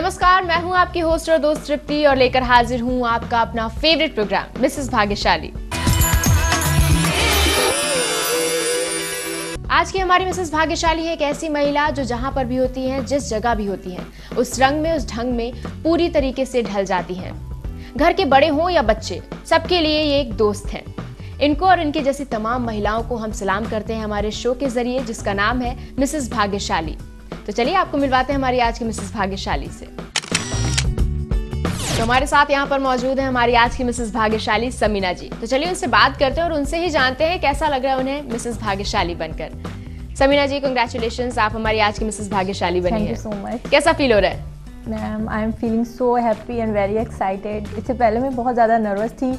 नमस्कार, मैं हूं आपकी होस्ट और दोस्त तृप्ति और लेकर हाजिर हूं आपका अपना फेवरेट प्रोग्राम मिसेस भाग्यशाली। आज की हमारी मिसेस भाग्यशाली है एक ऐसी महिला जो जहां पर भी होती हैं, जिस जगह भी होती हैं, उस रंग में, उस ढंग में पूरी तरीके से ढल जाती हैं। घर के बड़े हों या बच्चे, सबके लिए ये एक दोस्त है। इनको और इनकी जैसी तमाम महिलाओं को हम सलाम करते हैं हमारे शो के जरिए, जिसका नाम है मिसेस भाग्यशाली। तो चलिए आपको मिलवाते हैं हमारी आज की मिसेस भाग्यशाली से। तो हमारे साथ यहाँ पर मौजूद है हमारी आज की मिसेस भाग्यशाली समीना जी। तो चलिए उनसे बात करते हैं और उनसे ही जानते हैं कैसा लग रहा है उन्हें मिसेस भाग्यशाली बनकर। समीना जी, कांग्रेचुलेशंस, आप हमारी आज की मिसेस भाग्यशाली बनी हैं। Thank you so much. कैसा फील हो रहा है? Ma'am, I am feeling so happy and very excited. इससे पहले मैं बहुत ज़्यादा नर्वस थी,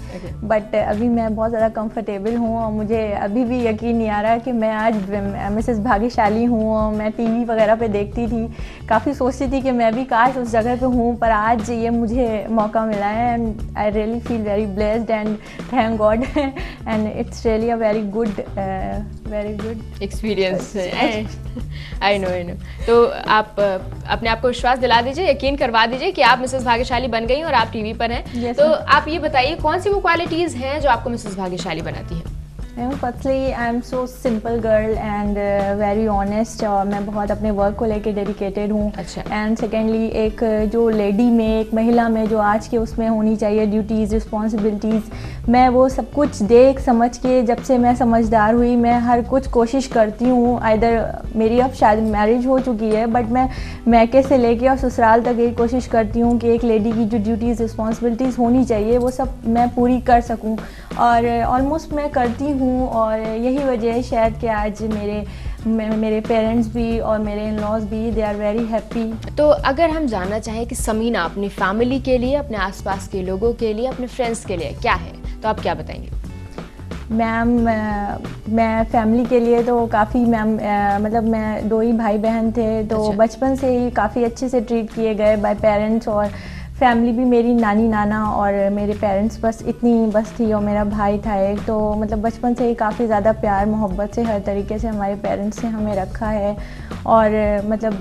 बट अभी मैं बहुत ज़्यादा कंफर्टेबल हूँ और मुझे अभी भी यकीन नहीं आ रहा कि मैं आज मिसेस भाग्यशाली हूँ। मैं टीवी वगैरह पे देखती थी, काफ़ी सोचती थी कि मैं भी काश उस जगह पे हूँ, पर आज ये मुझे मौका मिला है and I really feel very blessed and thank God and it's really a very good experience. I know. तो आप अपने आप को विश्वास दिला दीजिए, यकीन करवा दीजिए कि आप मिसेस भाग्यशाली बन गई और आप टीवी पर हैं। yes, तो आप ये बताइए कौन सी वो क्वालिटीज हैं जो आपको मिसेस भाग्यशाली बनाती हैं? Firstly I am so simple girl and very honest, और मैं बहुत अपने वर्क को लेके डेडिकेटेड हूँ। अच्छा। एंड सेकेंडली एक जो लेडी में, एक महिला में जो आज के उसमें होनी चाहिए ड्यूटीज़, रिस्पॉन्सिबिलिटीज़, मैं वो सब कुछ देख समझ के, जब से मैं समझदार हुई, मैं हर कुछ कोशिश करती हूँ। इधर मेरी अब शायद मैरिज हो चुकी है, बट मैं मैके से लेके और ससुराल तक यही कोशिश करती हूँ कि एक लेडी की जो ड्यूटीज़, रिस्पॉन्सिबिलिटीज़ होनी चाहिए वो सब मैं पूरी कर सकूँ, और ऑलमोस्ट मैं करती हूँ। और यही वजह है शायद कि आज मेरे पेरेंट्स भी और मेरे इन लॉज भी, दे आर वेरी हैप्पी। तो अगर हम जानना चाहें कि समीना अपनी फैमिली के लिए, अपने आसपास के लोगों के लिए, अपने फ्रेंड्स के लिए क्या है, तो आप क्या बताएंगे? मैम, मैं फैमिली के लिए तो काफ़ी, मैम मतलब मैं 2 ही भाई बहन थे, तो अच्छा। बचपन से ही काफ़ी अच्छे से ट्रीट किए गए बाय पेरेंट्स, और फैमिली भी मेरी नानी नाना और मेरे पेरेंट्स बस इतनी बस थी, और मेरा भाई था एक। तो मतलब बचपन से ही काफ़ी ज़्यादा प्यार मोहब्बत से हर तरीके से हमारे पेरेंट्स ने हमें रखा है। और मतलब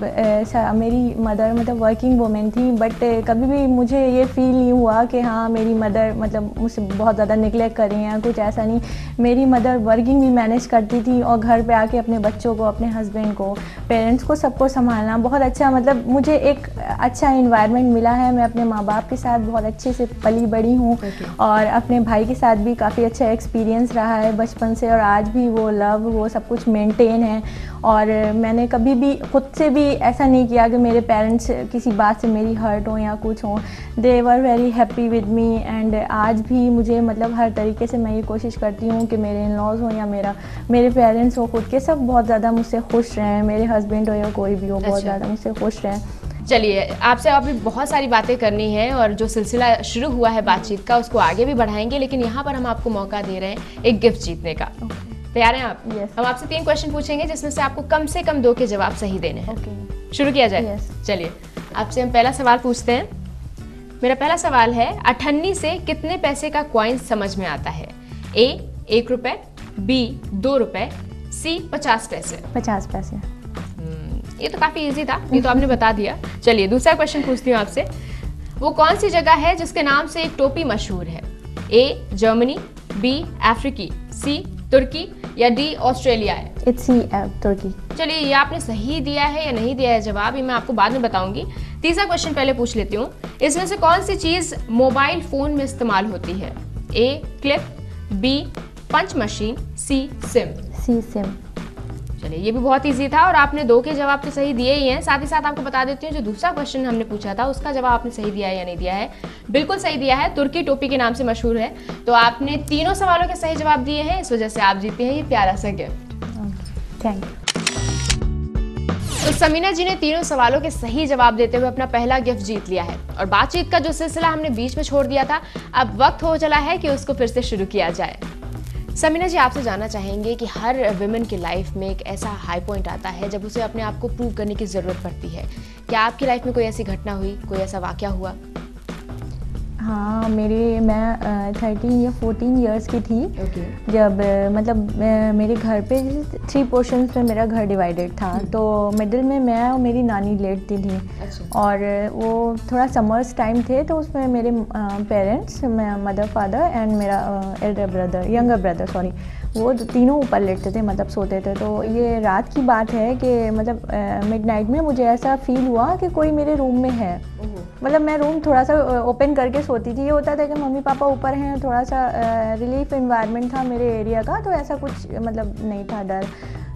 मेरी मदर मतलब वर्किंग वुमेन थी, बट कभी भी मुझे ये फील नहीं हुआ कि हाँ मेरी मदर मतलब मुझसे बहुत ज़्यादा निगलेक्ट कर रही हैं, कुछ ऐसा नहीं। मेरी मदर वर्किंग भी मैनेज करती थी और घर पे आके अपने बच्चों को, अपने हस्बैंड को, पेरेंट्स को, सबको संभालना बहुत अच्छा, मतलब मुझे एक अच्छा इन्वायरमेंट मिला है। मैं अपने माँ बाप के साथ बहुत अच्छे से पली बड़ी हूँ। और अपने भाई के साथ भी काफ़ी अच्छा एक्सपीरियंस रहा है बचपन से, और आज भी वो लव, वो सब कुछ मेंटेन है। और मैंने कभी भी खुद से भी ऐसा नहीं किया कि मेरे पेरेंट्स किसी बात से मेरी हर्ट हो या कुछ हो। They were very happy with me, and आज भी मुझे मतलब हर तरीके से मैं ये कोशिश करती हूँ कि मेरे इन लॉज हो या मेरे पेरेंट्स हो, खुद के सब बहुत ज़्यादा मुझसे खुश रहें, मेरे हस्बैंड हो या कोई भी हो, बहुत ज़्यादा मुझसे खुश रहें। चलिए, आपसे अभी बहुत सारी बातें करनी है और जो सिलसिला शुरू हुआ है बातचीत का उसको आगे भी बढ़ाएंगे, लेकिन यहाँ पर हम आपको मौका दे रहे हैं एक गिफ्ट जीतने का। तैयार हैं आप? Yes. हम आपसे 3 क्वेश्चन पूछेंगे जिसमें से आपको कम से कम 2 के जवाब सही देने हैं। शुरू किया जाए? Yes. चलिए, आपसे हम पहला सवाल पूछते हैं। मेरा पहला सवाल है, 98 से कितने पैसे का कॉइन समझ में आता है? A 1 रुपए, B 2 रुपए, C 50 पैसे। 50 पैसे। ये तो काफी इजी था, ये तो आपने बता दिया। चलिए दूसरा क्वेश्चन पूछती हूँ आपसे। वो कौन सी जगह है जिसके नाम से एक टोपी मशहूर है? A जर्मनी, B अफ्रीकी, C तुर्की या D ऑस्ट्रेलिया है? इट्स C तुर्की। चलिए, ये आपने सही दिया है या नहीं दिया है जवाब, ये मैं आपको बाद में बताऊंगी। तीसरा क्वेश्चन पहले पूछ लेती हूँ। इसमें से कौन सी चीज मोबाइल फोन में इस्तेमाल होती है? A clip, B punch machine, C SIM. चलिए, ये भी बहुत इजी था और आपने 2 के जवाब तो सही दिए ही हैं। साथ ही साथ आपको बता देती हूँ, जो दूसरा क्वेश्चन हमने पूछा था उसका जवाब आपने सही दिया है या नहीं दिया है? बिल्कुल सही दिया है, तुर्की टोपी के नाम से मशहूर है। तो आपने तीनों सवालों के सही जवाब दिए हैं, इस वजह से आप जीते हैं ये प्यारा सा गिफ्ट। Thank you. तो समीना जी ने तीनों सवालों के सही जवाब देते हुए अपना पहला गिफ्ट जीत लिया है। और बातचीत का जो सिलसिला हमने बीच में छोड़ दिया था, अब वक्त हो चला है कि उसको फिर से शुरू किया जाए। समीना जी, आपसे जानना चाहेंगे कि हर विमेन की लाइफ में एक ऐसा हाई पॉइंट आता है जब उसे अपने आप को प्रूव करने की ज़रूरत पड़ती है। क्या आपकी लाइफ में कोई ऐसी घटना हुई, कोई ऐसा वाकया हुआ? हाँ, मैं 13 या 14 इयर्स की थी। जब मतलब मेरे घर पे 3 पोर्शंस में मेरा घर डिवाइडेड था, तो मिडिल में मैं और मेरी नानी लेटती थी। अच्छा। और वो थोड़ा समर्स टाइम थे, तो उसमें मेरे पेरेंट्स, मदर फादर एंड मेरा यंगर ब्रदर सॉरी, वो तीनों ऊपर लेटते थे, मतलब सोते थे। तो ये रात की बात है कि मतलब मिडनाइट में मुझे ऐसा फील हुआ कि कोई मेरे रूम में है। मतलब मैं रूम थोड़ा सा ओपन करके सोती थी। ये होता था कि मम्मी पापा ऊपर हैं, थोड़ा सा रिलीफ एनवायरनमेंट था मेरे एरिया का, तो ऐसा कुछ मतलब नहीं था डर।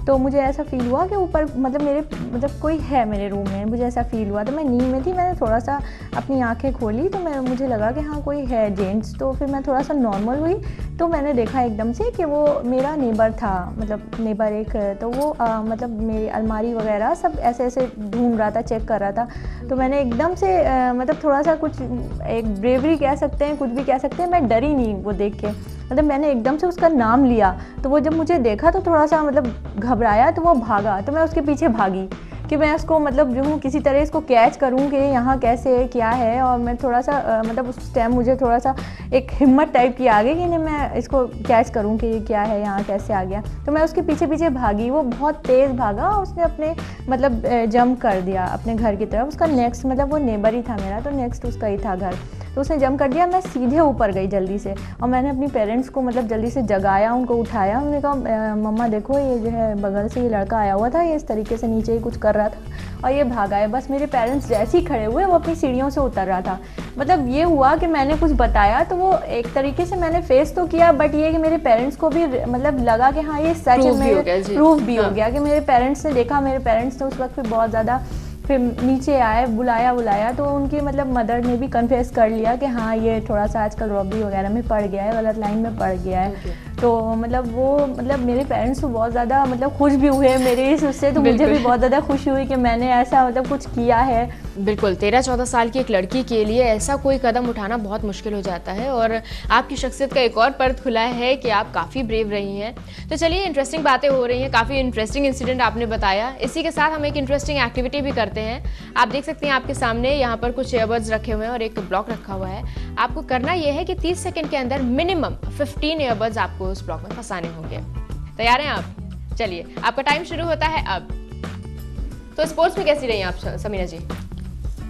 तो मुझे ऐसा फील हुआ कि ऊपर मतलब कोई है मेरे रूम में, मुझे ऐसा फील हुआ। तो मैं नींद में थी, मैंने थोड़ा सा अपनी आंखें खोली, तो मुझे लगा कि हाँ कोई है जेंट्स। तो फिर मैं थोड़ा सा नॉर्मल हुई, तो मैंने देखा एकदम से कि वो मेरा नेबर था, मतलब नेबर एक। तो वो मतलब मेरी अलमारी वगैरह सब ऐसे ऐसे ढूंढ रहा था, चेक कर रहा था। तो मैंने एकदम से मतलब थोड़ा सा कुछ एक ब्रेवरी कह सकते हैं, कुछ भी कह सकते हैं, मैं डरी नहीं वो देख के। मतलब मैंने एकदम से उसका नाम लिया, तो वो जब मुझे देखा तो थोड़ा सा मतलब घबराया, तो वो भागा। तो मैं उसके पीछे भागी कि मैं उसको मतलब जो हूँ किसी तरह इसको कैच करूँ कि यहाँ कैसे है, क्या है। और मैं थोड़ा सा मतलब उस टाइम मुझे थोड़ा सा एक हिम्मत टाइप की आ गई कि नहीं मैं इसको कैच करूँ कि ये क्या है, यहाँ कैसे आ गया। तो मैं उसके पीछे पीछे भागी, वो बहुत तेज़ भागा, उसने अपने मतलब जंप कर दिया अपने घर की तरफ। उसका नेक्स्ट मतलब वो नेबर ही था मेरा, तो नेक्स्ट उसका ही था घर, तो उसने जंप कर दिया। मैं सीधे ऊपर गई जल्दी से, और मैंने अपनी पेरेंट्स को मतलब जल्दी से जगाया, उनको उठाया। उन्होंने कहा मम्मा देखो ये जो है बगल से ये लड़का आया हुआ था, ये इस तरीके से नीचे ही कुछ कर रहा था और ये भागा है। बस मेरे पेरेंट्स जैसे ही खड़े हुए, वो अपनी सीढ़ियों से उतर रहा था। मतलब ये हुआ कि मैंने कुछ बताया, तो वो एक तरीके से मैंने फेस तो किया, बट ये कि मेरे पेरेंट्स को भी मतलब लगा कि हाँ ये सच है, प्रूफ भी हो गया कि मेरे पेरेंट्स ने देखा। मेरे पेरेंट्स ने उस वक्त फिर बहुत ज़्यादा फिर नीचे आए, बुलाया, तो उनकी मतलब मदर ने भी कन्फेस कर लिया कि हाँ ये थोड़ा सा आजकल रॉबरी वगैरह में पड़ गया है, गलत लाइन में पड़ गया है। तो मतलब वो मतलब मेरे पेरेंट्स तो बहुत ज़्यादा मतलब खुश भी हुए मेरे इस उससे, तो मुझे भी बहुत ज़्यादा खुशी हुई कि मैंने ऐसा मतलब कुछ किया है। बिल्कुल, 13-14 साल की एक लड़की के लिए ऐसा कोई कदम उठाना बहुत मुश्किल हो जाता है, और आपकी शख्सियत का एक और पर्द खुला है कि आप काफ़ी ब्रेव रही हैं। तो चलिए, इंटरेस्टिंग बातें हो रही हैं, काफ़ी इंटरेस्टिंग इंसिडेंट आपने बताया। इसी के साथ हम एक इंटरेस्टिंग एक्टिविटी भी करते हैं। आप देख सकते हैं आपके सामने यहाँ पर कुछ ईयरबड्स रखे हुए हैं और एक ब्लॉक रखा हुआ है। आपको करना यह है कि 30 सेकंड के अंदर मिनिमम 15 ईयरबड्स आपको उस ब्लॉक में फंसाने होंगे। तैयार हैं आप? चलिए, आपका टाइम शुरू होता है अब। तो स्पोर्ट्स में कैसी रही आप समीना जी?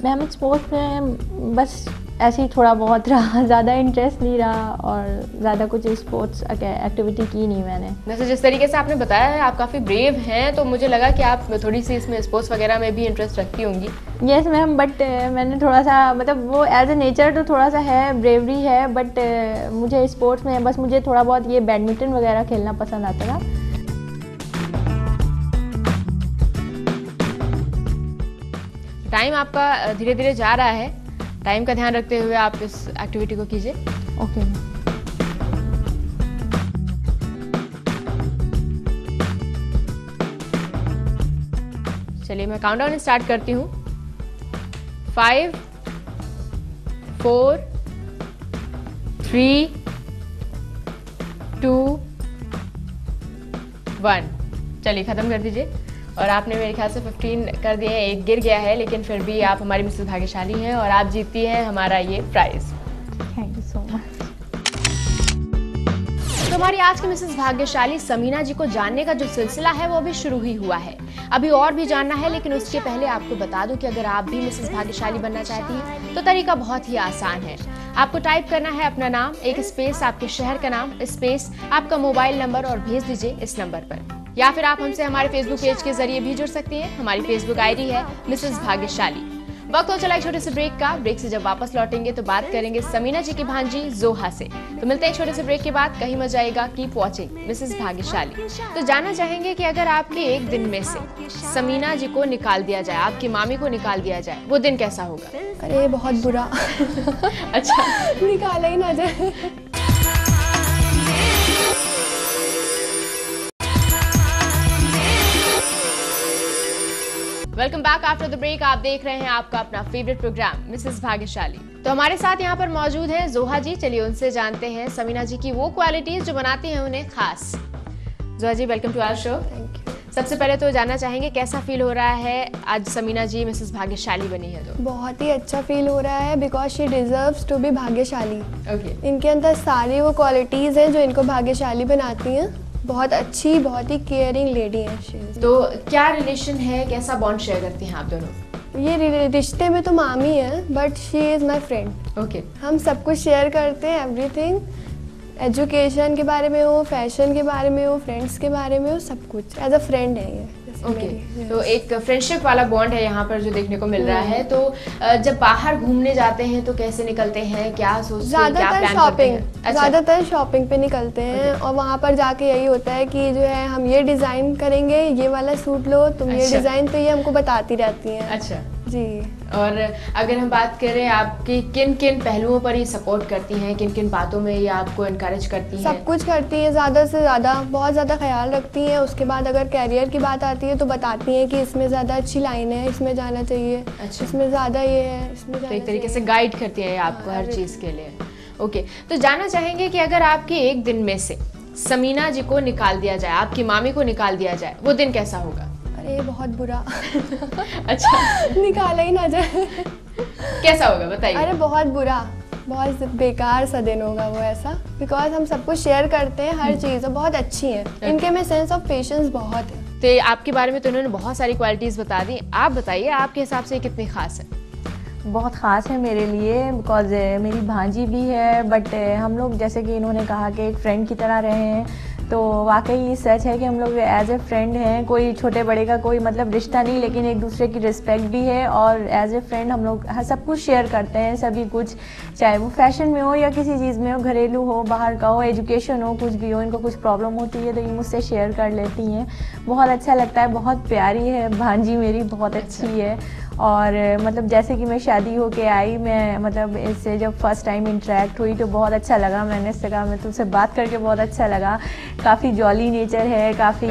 मैम स्पोर्ट्स में बस ऐसे ही थोड़ा बहुत रहा, ज़्यादा इंटरेस्ट नहीं रहा और ज़्यादा कुछ स्पोर्ट्स एक्टिविटी की नहीं मैंने। वैसे जिस तरीके से आपने बताया है आप काफ़ी ब्रेव हैं, तो मुझे लगा कि आप थोड़ी सी इसमें स्पोर्ट्स वगैरह में भी इंटरेस्ट रखती होंगी। यस मैम, बट मैंने थोड़ा सा मतलब वो एज ए नेचर तो थोड़ा सा है, ब्रेवरी है, बट मुझे स्पोर्ट्स में बस मुझे थोड़ा बहुत ये बैडमिंटन वगैरह खेलना पसंद आता था। टाइम आपका धीरे धीरे जा रहा है, टाइम का ध्यान रखते हुए आप इस एक्टिविटी को कीजिए। ओके। चलिए, मैं काउंटडाउन स्टार्ट करती हूँ। 5 4 3 2 1। चलिए, खत्म कर दीजिए। और आपने मेरे ख्याल से 15 कर दिए हैं, एक गिर गया है, लेकिन फिर भी आप हमारी मिसेस भाग्यशाली हैं और आप जीतती हैं हमारा ये prize. Thank you so much. तो हमारी आज की मिसेस भाग्यशाली समीना जी को जानने का जो सिलसिला है वो अभी शुरू ही हुआ है। अभी और भी जानना है, लेकिन उसके पहले आपको बता दूं कि अगर आप भी मिसेस भाग्यशाली बनना चाहती हैं तो तरीका बहुत ही आसान है। आपको टाइप करना है अपना नाम, एक स्पेस आपके शहर का नाम, स्पेस आपका मोबाइल नंबर और भेज दीजिए इस नंबर पर। या फिर आप हमसे हमारे फेसबुक पेज के जरिए भी जुड़ सकती हैं। हमारी फेसबुक आईडी है मिसेस भाग्यशाली। वक्त हो चला एक छोटे से ब्रेक का। ब्रेक से जब वापस लौटेंगे तो बात करेंगे समीना जी की भांजी जोहा से। तो मिलते हैं एक छोटे से ब्रेक के बाद। कहीं मजा आएगा, कीप वॉचिंग मिसेस भाग्यशाली। तो जानना चाहेंगे कि अगर आपके एक दिन में से समीना जी को निकाल दिया जाए, आपकी मामी को निकाल दिया जाए, वो दिन कैसा होगा? अरे बहुत बुरा। अच्छा, निकाला ही ना जाए। Welcome back after the break. आप देख रहे हैं आपका अपना फेवरेट प्रोग्राम मिसेस भाग्यशाली। तो हमारे साथ यहाँ पर मौजूद हैं जोहा जी। चलिए उनसे जानते हैं समीना जी की वो क्वालिटीज जो बनाती हैं उन्हें खास। Joha ji, welcome to our show. Thank you. सबसे पहले तो जानना चाहेंगे कैसा फील हो रहा है आज समीना जी मिसेस भाग्यशाली बनी है तो? बहुत ही अच्छा फील हो रहा है because she deserves to be भाग्यशाली। ओके। इनके अंदर सारी वो क्वालिटीज़ हैं जो इनको भाग्यशाली बनाती हैं। बहुत अच्छी, बहुत ही केयरिंग लेडी है शी। तो क्या रिलेशन है, कैसा बॉन्ड शेयर करती हैं आप दोनों? ये रिश्ते में तो मामी है but she is my friend. Okay. हम सब कुछ शेयर करते हैं, एवरीथिंग। एजुकेशन के बारे में हो, फैशन के बारे में हो, फ्रेंड्स के बारे में हो, सब कुछ एज अ फ्रेंड है ये। ओके। तो एक फ्रेंडशिप वाला बॉन्ड है यहाँ पर जो देखने को मिल रहा है। तो जब बाहर घूमने जाते हैं तो कैसे निकलते हैं, क्या सोचते हैं, क्या प्लान करते हैं? अच्छा। ज़्यादातर शॉपिंग पे निकलते हैं और वहाँ पर जाके यही होता है कि जो है हम ये डिज़ाइन करेंगे, ये वाला सूट लो तुम, ये डिज़ाइन, तो ये हमको बताती रहती हैं। अच्छा जी। और अगर हम बात करें आपकी किन किन पहलुओं पर ये सपोर्ट करती हैं, किन किन बातों में ये आपको इनकरेज करती हैं? सब कुछ करती हैं, ज़्यादा से ज़्यादा, बहुत ज़्यादा ख्याल रखती हैं। उसके बाद अगर कैरियर की बात आती है तो बताती हैं कि इसमें ज़्यादा अच्छी लाइन है, इसमें जाना चाहिए। अच्छा। इसमें ज़्यादा ये है, इसमें तो एक तरीके से गाइड करती हैं आपको हर चीज़ के लिए। ओके। तो जानना चाहेंगे कि अगर आपके एक दिन में से समीना जी को निकाल दिया जाए, आपकी मामी को निकाल दिया जाए, वो दिन कैसा होगा? अरे बहुत बुरा। अच्छा। निकाला ही ना जाए। कैसा होगा बताइए? अरे बहुत बुरा, बहुत बेकार सा दिन होगा वो ऐसा, बिकॉज हम सब कुछ शेयर करते हैं, हर चीज़, और बहुत अच्छी है। इनके में सेंस ऑफ पेशेंस बहुत है। तो आपके बारे में तो उन्होंने बहुत सारी क्वालिटीज़ बता दी, आप बताइए आपके हिसाब से कितनी खास है? बहुत ख़ास है मेरे लिए बिकॉज मेरी भांजी भी है, बट हम लोग जैसे कि इन्होंने कहा कि एक फ्रेंड की तरह रहे हैं, तो वाकई सच है कि हम लोग एज ए फ्रेंड हैं। कोई छोटे बड़े का कोई मतलब रिश्ता नहीं, लेकिन एक दूसरे की रिस्पेक्ट भी है और एज ए फ्रेंड हम लोग सब कुछ शेयर करते हैं, सभी कुछ, चाहे वो फैशन में हो या किसी चीज़ में हो, घरेलू हो, बाहर का हो, एजुकेशन हो, कुछ भी हो। इनको कुछ प्रॉब्लम होती है तो ये मुझसे शेयर कर लेती हैं। बहुत अच्छा लगता है, बहुत प्यारी है भांजी मेरी, बहुत अच्छी है। और मतलब जैसे कि मैं शादी होके आई, मैं मतलब इससे जब फर्स्ट टाइम इंटरेक्ट हुई तो बहुत अच्छा लगा। मैंने इससे कहा मैं तुमसे बात करके बहुत अच्छा लगा। काफ़ी जॉली नेचर है, काफ़ी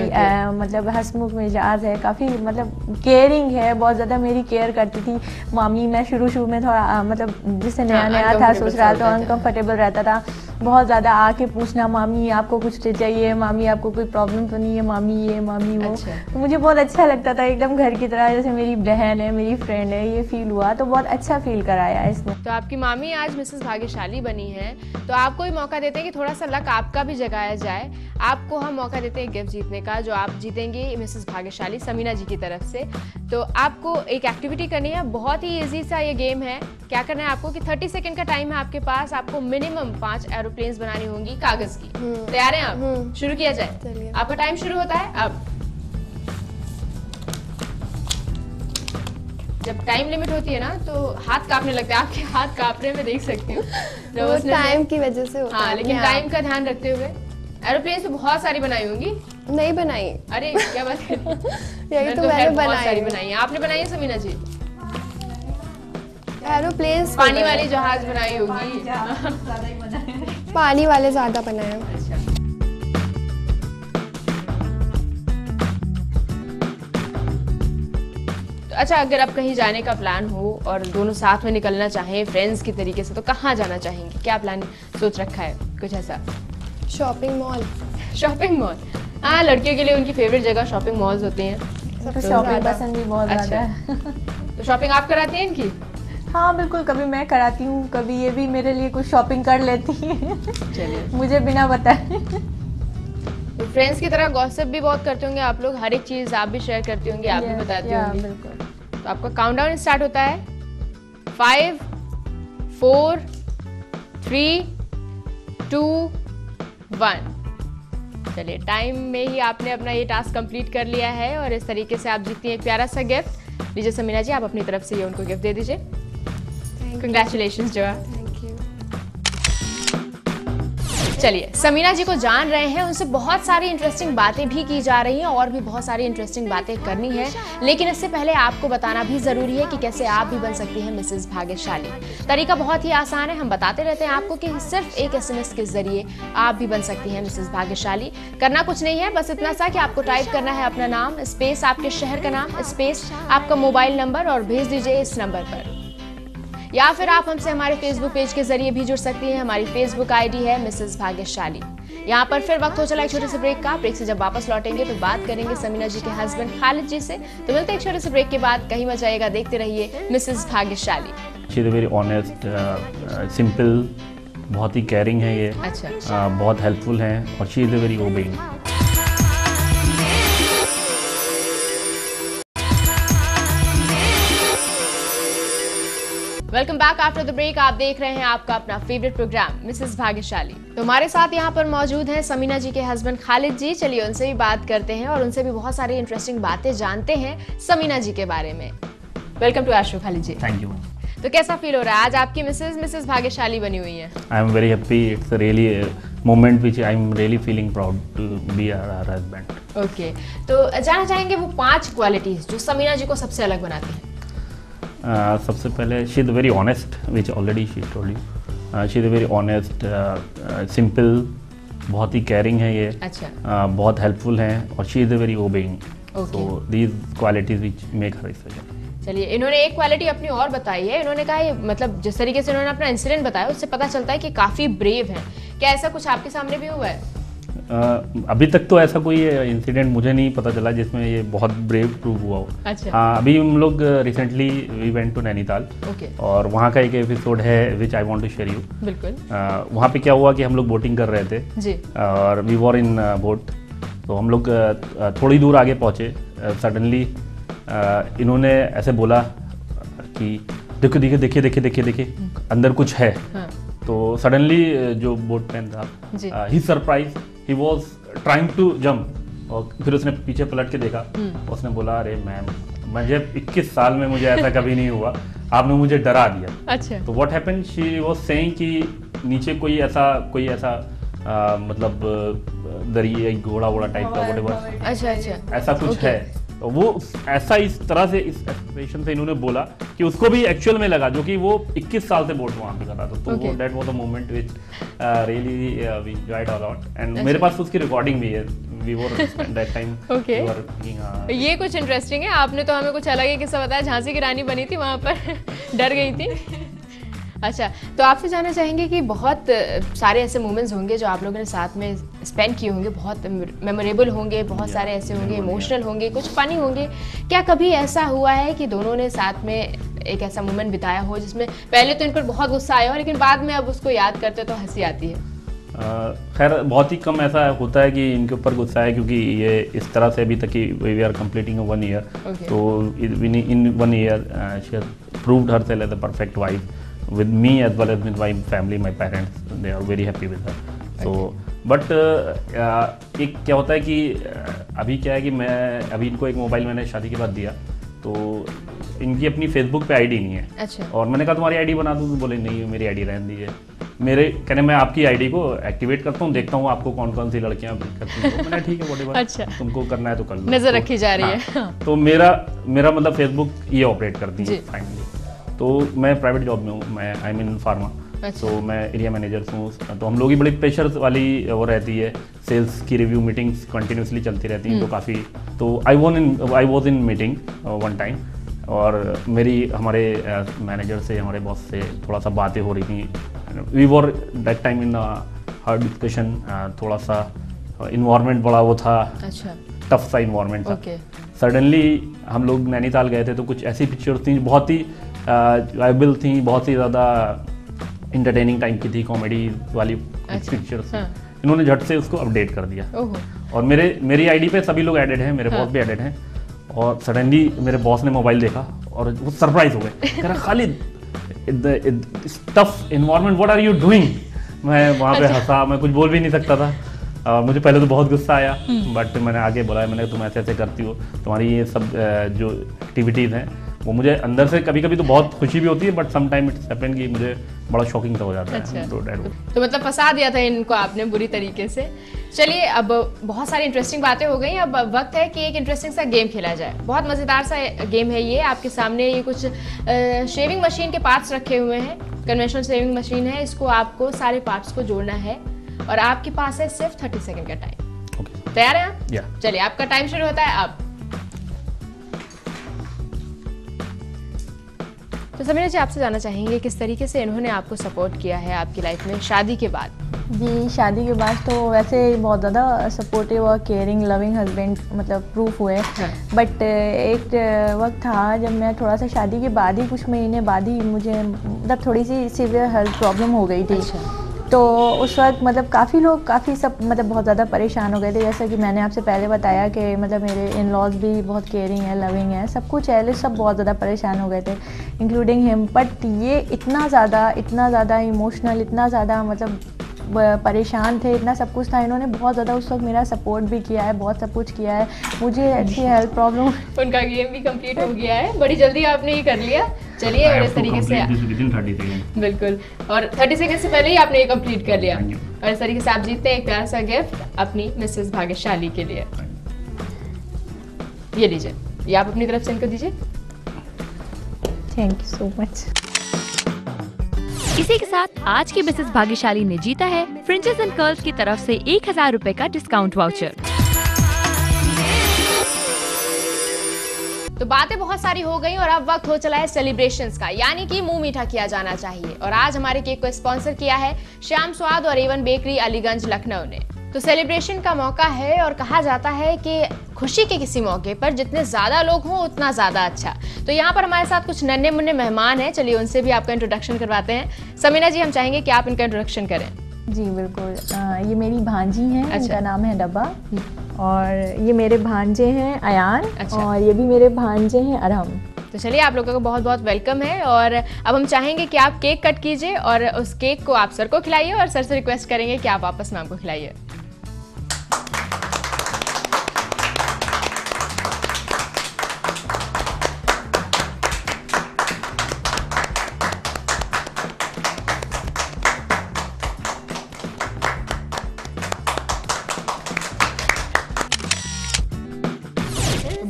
मतलब हंसमुख मिजाज है, काफ़ी मतलब केयरिंग है, बहुत ज़्यादा मेरी केयर करती थी। मामी मैं शुरू में थोड़ा मतलब जिससे नया नया था ससुराल तो अनकम्फर्टेबल रहता था, बहुत ज़्यादा आके पूछना, मामी आपको कुछ चाहिए, मामी आपको कोई प्रॉब्लम तो नहीं है, मामी ये मामी वो। अच्छा। तो मुझे बहुत अच्छा लगता था, एकदम घर की तरह, जैसे मेरी बहन है, मेरी फ्रेंड है, ये फील हुआ। तो बहुत अच्छा फील कराया इसने। तो आपकी मामी आज मिसेस भाग्यशाली बनी है, तो आपको ही मौका देते हैं कि थोड़ा सा लक आपका भी जगाया जाए। आपको हम मौका देते हैं गिफ्ट जीतने का, जो आप जीतेंगे मिसेस भाग्यशाली समीना जी की तरफ से। तो आपको एक एक्टिविटी करनी है, बहुत ही इजी सा ये गेम है। क्या करना है आपको कि 30 सेकंड का टाइम है आपके पास, आपको मिनिमम 5 एरोप्लेन्स बनानी होंगी कागज की। तैयार हैं आप? शुरू किया जाए। चलिए। आपका टाइम शुरू होता है अब। जब टाइम लिमिट होती है ना तो हाथ कांपने लगता है, आपके हाथ कांपने में देख सकती हूँ। वो टाइम की वजह से होता है। हाँ, लेकिन टाइम का ध्यान रखते हुए। एरोप्लेन तो बहुत सारी बनाई होंगी। नहीं बनाई। अरे क्या बात है। यही तो मैंने बहुत सारी बनाई। बनाई है। आपने बनाई है समीना जी? एरोप्लेन्स पानी वाली जहाज बनाई होगी। पानी वाले ज़्यादा बनाए। अच्छा। अच्छा, अगर आप कहीं जाने का प्लान हो और दोनों साथ में निकलना चाहें फ्रेंड्स की तरीके से, तो कहाँ जाना चाहेंगे? क्या प्लान सोच रखा है कुछ ऐसा? Shopping mall. शॉपिंग मॉल, हाँ, लड़कियों के लिए उनकी फेवरेट जगह शॉपिंग मॉल्स होती हैं। तो शॉपिंग पसंद भी बहुत ज़्यादा है। तो शॉपिंग आप कराती हैं इनकी? हाँ बिल्कुल, कभी मैं कराती हूँ, कभी ये भी मेरे लिए कुछ शॉपिंग कर लेती है। चलिए। मुझे बिना बताए। तो फ्रेंड्स की तरह गॉसिप भी बहुत करते होंगे आप लोग, हर एक चीज़ आप भी शेयर करती होंगी, आप भी बताती होंगी। बिल्कुल। तो आपका काउंटडाउन स्टार्ट होता है 5 4 3 2 1। चलिए, टाइम में ही आपने अपना ये टास्क कंप्लीट कर लिया है और इस तरीके से आप जीतती हैं एक प्यारा सा गिफ्ट। लीजिए समीना जी, आप अपनी तरफ से ये उनको गिफ्ट दे दीजिए। कंग्रेचुलेशंस जोआ। चलिए, समीना जी को जान रहे हैं, उनसे बहुत सारी इंटरेस्टिंग बातें भी की जा रही हैं और भी बहुत सारी इंटरेस्टिंग बातें करनी है, लेकिन इससे पहले आपको बताना भी जरूरी है कि कैसे आप भी बन सकती हैं मिसेस भाग्यशाली। तरीका बहुत ही आसान है, हम बताते रहते हैं आपको कि सिर्फ एक SMS के जरिए आप भी बन सकती हैं मिसेस भाग्यशाली। करना कुछ नहीं है, बस इतना सा कि आपको टाइप करना है अपना नाम स्पेस आपके शहर का नाम स्पेस आपका मोबाइल नंबर और भेज दीजिए इस नंबर पर। या फिर आप हमसे हमारे फेसबुक पेज के जरिए भी जुड़ सकती हैं। हमारी फेसबुक आईडी है मिसेस भाग्यशाली। यहाँ पर फिर वक्त हो चला एक छोटे से ब्रेक का। ब्रेक से जब वापस लौटेंगे तो बात करेंगे समीना जी के हस्बैंड खालिद जी से। तो मिलते हैं एक छोटे से ब्रेक के बाद, कहीं मत जाइएगा, देखते रहिए मिसेस भाग्यशाली। She is very honest, simple, बहुत ही केयरिंग है ये। अच्छा। बहुत हेल्पफुल हैं और she is very obeying. Welcome back after the break. आप देख रहे हैं आपका अपना फेवरेट प्रोग्राम मिसेस भाग्यशाली। तो हमारे साथ यहाँ पर मौजूद हैं समीना जी के हस्बैंड खालिद जी। चलिए उनसे भी बात करते हैं और उनसे भी बहुत सारी इंटरेस्टिंग बातें जानते हैं समीना जी के बारे में। Welcome to our show Khalid ji. Thank you. तो कैसा फील हो रहा है आज आपकी मिसेस भाग्यशाली बनी हुई है? I am very happy. It's really moment which I am really feeling proud to be her husband. Okay, तो जानना चाहेंगे वो 5 क्वालिटीज जो समीना जी को सबसे अलग बनाती हैं। सबसे पहले she is very honest, which already she told you. She is very honest, simple, बहुत ही केयरिंग है ये। अच्छा। बहुत हेल्पफुल हैं और she is very obeying. Okay. So these qualities which make her special. चलिए, इन्होंने एक क्वालिटी अपनी और बताई है। इन्होंने कहा ये मतलब जिस तरीके से इन्होंने अपना इंसिडेंट बताया उससे पता चलता है कि काफ़ी ब्रेव हैं। क्या ऐसा कुछ आपके सामने भी हुआ है? अभी तक तो ऐसा कोई इंसिडेंट मुझे नहीं पता चला जिसमें ये बहुत ब्रेव प्रूव हुआ हो। अच्छा। हाँ, अभी हम लोग recently we went to Nainital. Okay. और वहाँ का एक एपिसोड है which I want to share you. बिल्कुल। वहाँ पे क्या हुआ कि हम लोग बोटिंग कर रहे थे जी। और वी वर इन बोट। तो हम लोग थोड़ी दूर आगे पहुँचे। सडनली इन्होंने ऐसे बोला कि देखो देखिए देखिए देखिए देखिए देखिए अंदर कुछ है। हाँ। तो सडनली जो बोटमैन था he surprise, he was trying to jump. और फिर उसने पीछे पलट के देखा। उसने बोला अरे मैम, मुझे 21 साल में मुझे ऐसा कभी नहीं हुआ, आपने मुझे डरा दिया। अच्छा। तो what happened, she was saying कि नीचे कोई ऐसा मतलब दरिया घोड़ा वोड़ा टाइप का व्हाटएवर। अच्छा अच्छा, ऐसा कुछ है। तो वो ऐसा इस तरह से इस एक्सप्रेशन से इन्होंने बोला कि उसको भी एक्चुअल में लगा, जो कि वो 21 साल से बोट वहाँ पे कर रहा था। तो वो that was a moment which really we enjoyed a lot. And मेरे पास उसकी रिकॉर्डिंग भी है। We were that time. Okay. ये कुछ इंटरेस्टिंग है। आपने तो हमें कुछ अलग ही किस्सा बताया, झांसी की रानी बनी थी वहाँ पर डर गई थी। अच्छा, तो आपसे जानना चाहेंगे कि बहुत सारे ऐसे मोमेंट्स होंगे जो आप लोगों ने साथ में स्पेंड किए होंगे, बहुत मेमोरेबल होंगे, बहुत सारे ऐसे होंगे इमोशनल होंगे, कुछ फनी होंगे। क्या कभी ऐसा हुआ है कि दोनों ने साथ में एक ऐसा मोमेंट बिताया हो जिसमें पहले तो इन पर बहुत गुस्सा आया हो लेकिन बाद में अब उसको याद करते तो हंसी आती है? खैर बहुत ही कम ऐसा होता है कि इनके ऊपर गुस्सा है, क्योंकि ये इस तरह से अभी तक कि वी आर कंप्लीटिंग 1 ईयर। तो in 1 year she has proved herself as a perfect wife with me as well as with my family, my parents, they are very happy with her. So but एक क्या होता है कि अभी क्या है कि मैं अभी इनको एक मोबाइल मैंने शादी के बाद दिया, तो इनकी अपनी फेसबुक पे आईडी नहीं है। अच्छा। और मैंने कहा तुम्हारी आईडी बना दूँ, तो बोले नहीं मेरी आईडी रहने दीजिए। मेरे कहने मैं आपकी आईडी को एक्टिवेट करता हूँ, देखता हूँ आपको कौन कौन सी लड़कियाँ करती हैं। तो मैंने ठीक है व्हाटएवर। अच्छा। तुमको करना है तो कर लो, नजर रखी जा रही है। तो मेरा मतलब फेसबुक ये ऑपरेट करती है फाइनली। तो मैं प्राइवेट जॉब में हूँ, मैं आई मीन फार्मा। तो मैं एरिया मैनेजर हूँ। तो हम लोग की बड़ी प्रेशर वाली वो रहती है, सेल्स की रिव्यू मीटिंग्स कंटिन्यूसली चलती रहती हैं। तो काफ़ी तो I was in meeting one time, और मेरी हमारे मैनेजर से, हमारे बॉस से थोड़ा सा बातें हो रही थी। We were that time in her discussion. थोड़ा सा इन्वायरमेंट बड़ा वो था। अच्छा। टफ सा इन्वायरमेंट था। सडनली हम लोग नैनीताल गए थे, तो कुछ ऐसी पिक्चर्स थी बहुत ही वाइबल थी, बहुत ही ज़्यादा इंटरटेनिंग टाइप की थी, कॉमेडी वाली पिक्चर्स। इन्होंने झट से उसको अपडेट कर दिया। और मेरी आईडी पे सभी लोग एडेड हैं, मेरे बॉस भी एडेड हैं। और सडनली मेरे बॉस ने मोबाइल देखा और वो सरप्राइज हो गए, कह रहा Khalid tough environment, what are you doing. मैं वहाँ पे हंसा, मैं कुछ बोल भी नहीं सकता था। मुझे पहले तो बहुत गुस्सा आया, बट मैंने आगे बोला, मैंने तुम ऐसे ऐसे करती हो, तुम्हारी ये सब जो एक्टिविटीज़ हैं वो मुझे अंदर से कभी कभी तो बहुत खुशी भी होती है, but some time it's happen कि मुझे बड़ा शॉकिंग सा हो जाता है। तो मतलब फंसा दिया था इनको आपने बुरी तरीके से। चलिए, अब बहुत सारी इंटरेस्टिंग बातें हो गई, अब वक्त है कि एक इंटरेस्टिंग सा गेम खेला जाए। बहुत मज़ेदार सा गेम है ये। आपके सामने ये कुछ शेविंग मशीन के पार्ट्स रखे हुए हैं। कन्वेंशनल शेविंग मशीन है, इसको आपको सारे पार्ट्स को जोड़ना है और आपके पास है सिर्फ 30 सेकंड का टाइम। तैयार है आप? चलिए, आपका टाइम शुरू होता है अब। तो समीना जी आपसे जानना चाहेंगे किस तरीके से इन्होंने आपको सपोर्ट किया है आपकी लाइफ में शादी के बाद? जी, शादी के बाद तो वैसे बहुत ज़्यादा सपोर्टिव और केयरिंग लविंग हस्बैंड मतलब प्रूफ हुए। बट एक वक्त था जब मैं थोड़ा सा शादी के बाद ही कुछ महीने बाद ही मुझे मतलब थोड़ी सी सीवियर हेल्थ प्रॉब्लम हो गई थी। तो उस वक्त मतलब काफ़ी लोग काफ़ी सब मतलब बहुत ज़्यादा परेशान हो गए थे। जैसा कि मैंने आपसे पहले बताया कि मतलब मेरे इन लॉज भी बहुत केयरिंग है, लविंग है, सब कुछ है, सब बहुत ज़्यादा परेशान हो गए थे इंक्लूडिंग हिम। बट ये इतना ज़्यादा इमोशनल, इतना ज़्यादा मतलब परेशान थे, इतना सब कुछ था। इन्होंने बहुत ज़्यादा उस वक्त मेरा सपोर्ट भी किया है, बहुत सब कुछ किया है। मुझे अच्छी हेल्थ प्रॉब्लम, उनका गेम भी कंप्लीट हो गया है, बड़ी जल्दी आपने ये कर लिया। चलिए और इस तरीके से बिल्कुल, और 30 सेकंड से पहले ही आपने ये कंप्लीट कर लिया और इस तरीके से आप जीतते हैं एक प्यारा सा गिफ्ट अपनी मिसेस भाग्यशाली के लिए। ये लीजिए, ये आप अपनी तरफ से इनको दीजिए। Thank you so much. इसी के साथ आज की मिसेस भाग्यशाली ने जीता है फ्रिंजेस एंड कर्ल्स की तरफ से 1000 रुपए का डिस्काउंट वाउचर। तो बातें बहुत सारी हो गई और अब वक्त हो चला है सेलिब्रेशंस का, यानी कि मुंह मीठा किया जाना चाहिए। और आज हमारे केक को स्पॉन्सर किया है श्याम स्वाद और एवन बेकरी अलीगंज लखनऊ ने। तो सेलिब्रेशन का मौका है और कहा जाता है कि खुशी के किसी मौके पर जितने ज्यादा लोग हों उतना ज्यादा अच्छा। तो यहाँ पर हमारे साथ कुछ नन्हे मुन्ने मेहमान हैं, चलिए उनसे भी आपका इंट्रोडक्शन करवाते हैं। समीना जी, हम चाहेंगे कि आप इनका इंट्रोडक्शन करें। जी बिल्कुल, ये मेरी भांजी हैं। अच्छा। इनका नाम है डब्बा, और ये मेरे भांजे हैं अयान। अच्छा। और ये भी मेरे भांजे हैं अरहम। तो चलिए, आप लोगों का बहुत बहुत वेलकम है और अब हम चाहेंगे कि आप केक कट कीजिए और उस केक को आप सर को खिलाइए और सर से रिक्वेस्ट करेंगे कि आप आपस में हमको खिलाइए।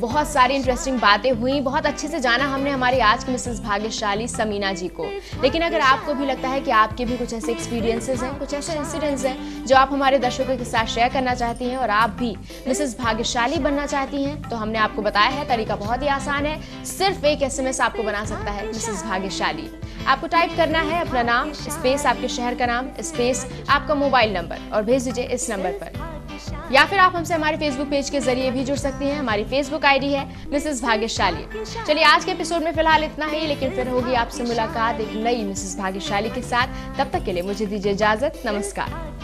बहुत सारी इंटरेस्टिंग बातें हुई, बहुत अच्छे से जाना हमने हमारी आज की मिसेस भाग्यशाली समीना जी को। लेकिन अगर आपको भी लगता है कि आपके भी कुछ ऐसे एक्सपीरियंसेस हैं, कुछ ऐसे इंसिडेंट्स हैं जो आप हमारे दर्शकों के साथ शेयर करना चाहती हैं और आप भी मिसेस भाग्यशाली बनना चाहती हैं, तो हमने आपको बताया है तरीका बहुत ही आसान है। सिर्फ एक SMS आपको बना सकता है मिसेस भाग्यशाली। आपको टाइप करना है अपना नाम स्पेस आपके शहर का नाम स्पेस आपका मोबाइल नंबर और भेज दीजिए इस नंबर पर। या फिर आप हमसे हमारे फेसबुक पेज के जरिए भी जुड़ सकती हैं। हमारी फेसबुक आईडी है मिसेस भाग्यशाली। चलिए, आज के एपिसोड में फिलहाल इतना ही, लेकिन फिर होगी आपसे मुलाकात एक नई मिसेस भाग्यशाली के साथ। तब तक के लिए मुझे दीजिए इजाजत। नमस्कार।